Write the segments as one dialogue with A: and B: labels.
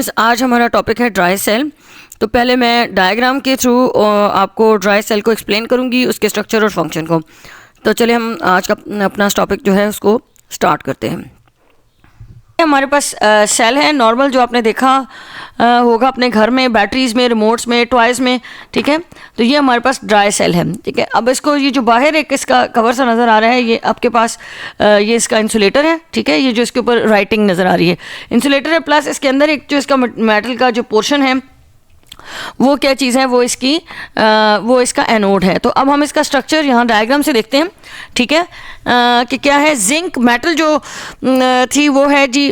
A: Students, आज हमारा topic है ड्राई सेल। तो पहले मैं डायग्राम के थ्रू आपको ड्राई सेल को एक्सप्लेन करूंगी, उसके स्ट्रक्चर और फंक्शन को। तो चलिए हम आज का अपना टॉपिक जो है उसको स्टार्ट करते हैं। हमारे पास सेल है नॉर्मल, जो आपने देखा होगा अपने घर में, बैटरीज में, रिमोट्स में, टॉयज़ में, ठीक है। तो ये हमारे पास ड्राई सेल है, ठीक है। अब इसको ये जो बाहर एक इसका कवर सा नज़र आ रहा है, ये आपके पास ये इसका इंसुलेटर है, ठीक है। ये जो इसके ऊपर राइटिंग नज़र आ रही है इंसुलेटर है, प्लस इसके अंदर एक जो इसका मेटल का जो पोर्शन है वो क्या चीज़ है, वो इसका एनोड है। तो अब हम इसका स्ट्रक्चर यहाँ डायग्राम से देखते हैं, ठीक है। कि क्या है, जिंक मेटल जो थी वो है जी,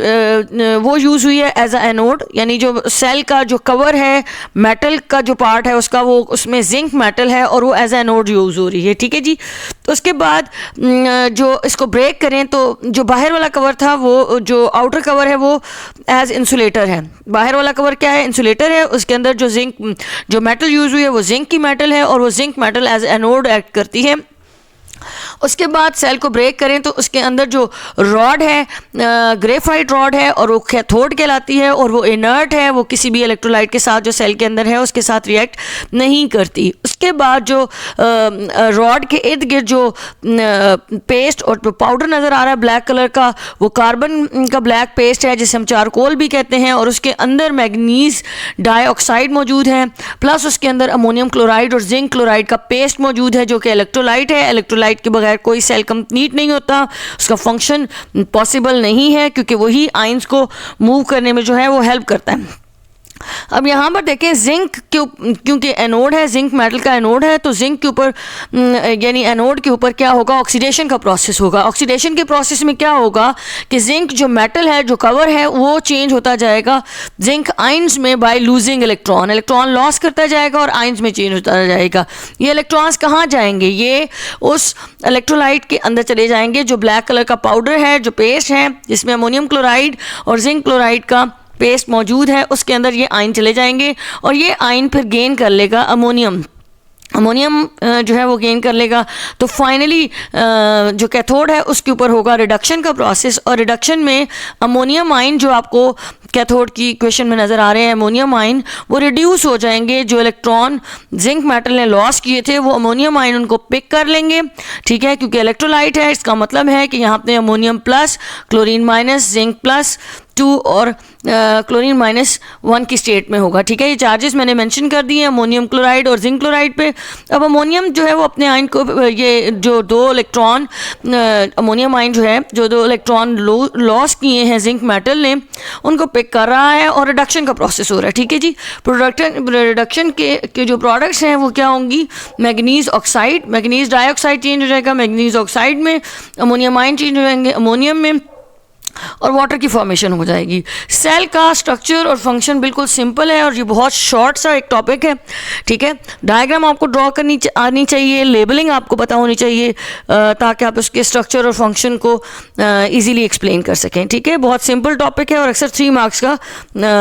A: वो यूज़ हुई है एज अ एनोड, यानी जो सेल का जो कवर है, मेटल का जो पार्ट है उसका, वो उसमें जिंक मेटल है और वो एज अ एनोड यूज़ हो रही है, ठीक है जी। तो उसके बाद जो इसको ब्रेक करें तो जो बाहर वाला कवर था, वो जो आउटर कवर है वो एज इंसुलेटर है। बाहर वाला कवर क्या है, इंसुलेटर है। उसके अंदर जो जिंक जो मेटल यूज़ हुई है वो जिंक की मेटल है और वो zinc metal as anode act करती है। उसके बाद सेल को ब्रेक करें तो उसके अंदर जो रॉड है, ग्रेफाइट रॉड है, और वो कैथोड कहलाती है, और वो इनर्ट है, वो किसी भी इलेक्ट्रोलाइट के साथ जो सेल के अंदर है उसके साथ रिएक्ट नहीं करती। उसके बाद जो रॉड के इर्द गिर्द जो पेस्ट और जो पाउडर नज़र आ रहा है ब्लैक कलर का, वो कार्बन का ब्लैक पेस्ट है जिसे हम चारकोल भी कहते हैं, और उसके अंदर मैग्नीज डाइऑक्साइड मौजूद है, प्लस उसके अंदर अमोनियम क्लोराइड और जिंक क्लोराइड का पेस्ट मौजूद है जो कि इलेक्ट्रोलाइट है। इलेक्ट्रोलाइट के बगैर कोई सेल कंप्लीट नहीं होता, उसका फंक्शन पॉसिबल नहीं है, क्योंकि वही आयंस को मूव करने में जो है वो हेल्प करता है। अब यहाँ पर देखें, जिंक क्योंकि एनोड है, जिंक मेटल का एनोड है, तो जिंक के ऊपर यानी एनोड के ऊपर क्या होगा, ऑक्सीडेशन का प्रोसेस होगा। ऑक्सीडेशन के प्रोसेस में क्या होगा कि जिंक जो मेटल है, जो कवर है, वो चेंज होता जाएगा जिंक आयंस में by losing electron. Electron loss करता जाएगा और आयंस में चेंज होता जाएगा। ये इलेक्ट्रॉन्स कहाँ जाएंगे, ये उस इलेक्ट्रोलाइट के अंदर चले जाएंगे। जो ब्लैक कलर का पाउडर है, जो पेस्ट है जिसमें अमोनियम क्लोराइड और जिंक क्लोराइड का पेस्ट मौजूद है, उसके अंदर ये आयन चले जाएंगे और ये आयन फिर गेन कर लेगा अमोनियम जो है वो गेन कर लेगा। तो फाइनली जो कैथोड है उसके ऊपर होगा रिडक्शन का प्रोसेस, और रिडक्शन में अमोनियम आयन जो आपको कैथोड की इक्वेशन में नज़र आ रहे हैं, अमोनियम आयन वो रिड्यूस हो जाएंगे। जो इलेक्ट्रॉन जिंक मेटल ने लॉस किए थे वो अमोनियम आयन उनको पिक कर लेंगे, ठीक है। क्योंकि इलेक्ट्रोलाइट है, इसका मतलब है कि यहाँ पे ammonium plus, chlorine minus, zinc plus 2 और क्लोरीन -1 की स्टेट में होगा, ठीक है। ये चार्जेस मैंने मेंशन कर दिए अमोनियम क्लोराइड और जिंक क्लोराइड पे। अब अमोनियम जो है वो अपने आयन को, ये जो 2 इलेक्ट्रॉन अमोनियम आयन जो है, जो 2 इलेक्ट्रॉन लॉस किए हैं जिंक मेटल ने, उनको पिक कर रहा है और रिडक्शन का प्रोसेस हो रहा है, ठीक है जी। रिडक्शन के जो प्रोडक्ट्स हैं वो क्या होंगी, manganese oxide, manganese dioxide change हो जाएगा मैग्नीज ऑक्साइड में, अमोनियम आयन चेंज हो जाएंगे अमोनियम में, और वाटर की फॉर्मेशन हो जाएगी। सेल का स्ट्रक्चर और फंक्शन बिल्कुल सिंपल है और ये बहुत शॉर्ट सा एक टॉपिक है, ठीक है। डायग्राम आपको ड्रॉ करनी आनी चाहिए, लेबलिंग आपको पता होनी चाहिए, ताकि आप उसके स्ट्रक्चर और फंक्शन को इजीली एक्सप्लेन कर सकें, ठीक है। बहुत सिंपल टॉपिक है और अक्सर 3 मार्क्स का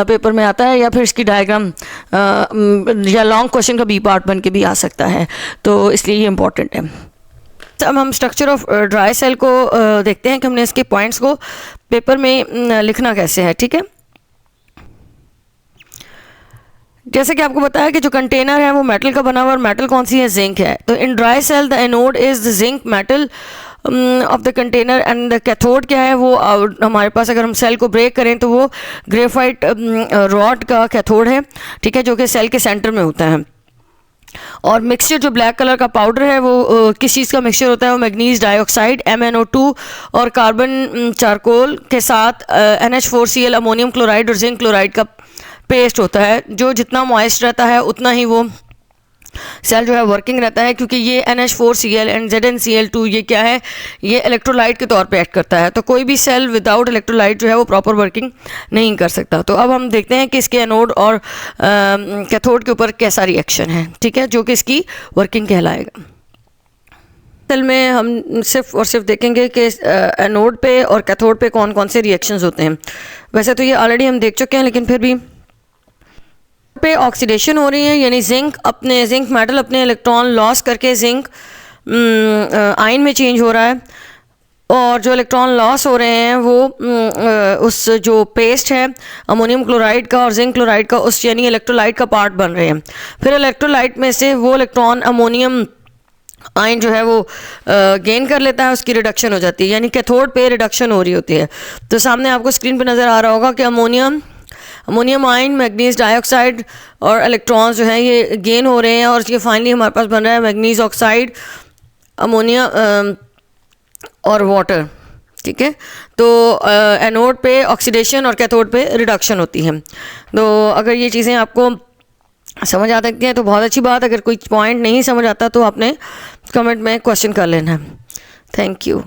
A: पेपर में आता है, या फिर इसकी डायग्राम या लॉन्ग क्वेश्चन का बी पार्ट बन के भी आ सकता है, तो इसलिए ये इंपॉर्टेंट है। अब हम स्ट्रक्चर ऑफ ड्राई सेल को देखते हैं कि हमने इसके पॉइंट्स को पेपर में लिखना कैसे है, ठीक है। जैसे कि आपको बताया कि जो कंटेनर है वो मेटल का बना हुआ, और मेटल कौन सी है, जिंक है। तो in dry cell the anode is the zinc metal of the container, and the cathode क्या है, वो हमारे पास अगर हम सेल को ब्रेक करें तो वो ग्रेफाइट रॉड का कैथोड है, ठीक है, जो कि सेल के सेंटर में होता है। और मिक्सचर जो ब्लैक कलर का पाउडर है वो किस चीज़ का मिक्सचर होता है, वो मैग्नीज डाइऑक्साइड MnO2 और कार्बन चारकोल के साथ NH4Cl अमोनियम क्लोराइड और जिंक क्लोराइड का पेस्ट होता है। जो जितना मॉइस्ट रहता है उतना ही वो सेल जो है वर्किंग रहता है, क्योंकि ये NH4Cl एंड ZnCl2 ये क्या है, ये इलेक्ट्रोलाइट के तौर पे एक्ट करता है। तो कोई भी सेल विदाउट इलेक्ट्रोलाइट जो है वो प्रॉपर वर्किंग नहीं कर सकता। तो अब हम देखते हैं कि इसके एनोड और कैथोड के ऊपर कैसा रिएक्शन है, ठीक है, जो कि इसकी वर्किंग कहलाएगा। सेल में हम सिर्फ और सिर्फ देखेंगे कि एनोड पे और कैथोड पे कौन कौन से रिएक्शंस होते हैं। वैसे तो ये ऑलरेडी हम देख चुके हैं, लेकिन फिर भी पे ऑक्सीडेशन हो रही है, यानी जिंक मेटल अपने इलेक्ट्रॉन लॉस करके जिंक आयन में चेंज हो रहा है, और जो इलेक्ट्रॉन लॉस हो रहे हैं वो उस जो पेस्ट है अमोनियम क्लोराइड का और जिंक क्लोराइड का, उस यानी इलेक्ट्रोलाइट का पार्ट बन रहे हैं। फिर इलेक्ट्रोलाइट में से वो इलेक्ट्रॉन अमोनियम आयन जो है वो गेन कर लेता है, उसकी रिडक्शन हो जाती है, यानी कैथोड पे रिडक्शन हो रही होती है। तो सामने आपको स्क्रीन पे नज़र आ रहा होगा कि अमोनियम आयन, मैग्नीज डाइऑक्साइड और इलेक्ट्रॉन्स जो हैं ये गेन हो रहे हैं, और ये फाइनली हमारे पास बन रहा है मैग्नीज ऑक्साइड, अमोनिया और वाटर। ठीक है, तो एनोड पे ऑक्सीडेशन और कैथोड पे रिडक्शन होती है। तो अगर ये चीज़ें आपको समझ आ सकती हैं तो बहुत अच्छी बात, अगर कोई पॉइंट नहीं समझ आता तो आपने कमेंट में क्वेश्चन कर लेना है। Thank you.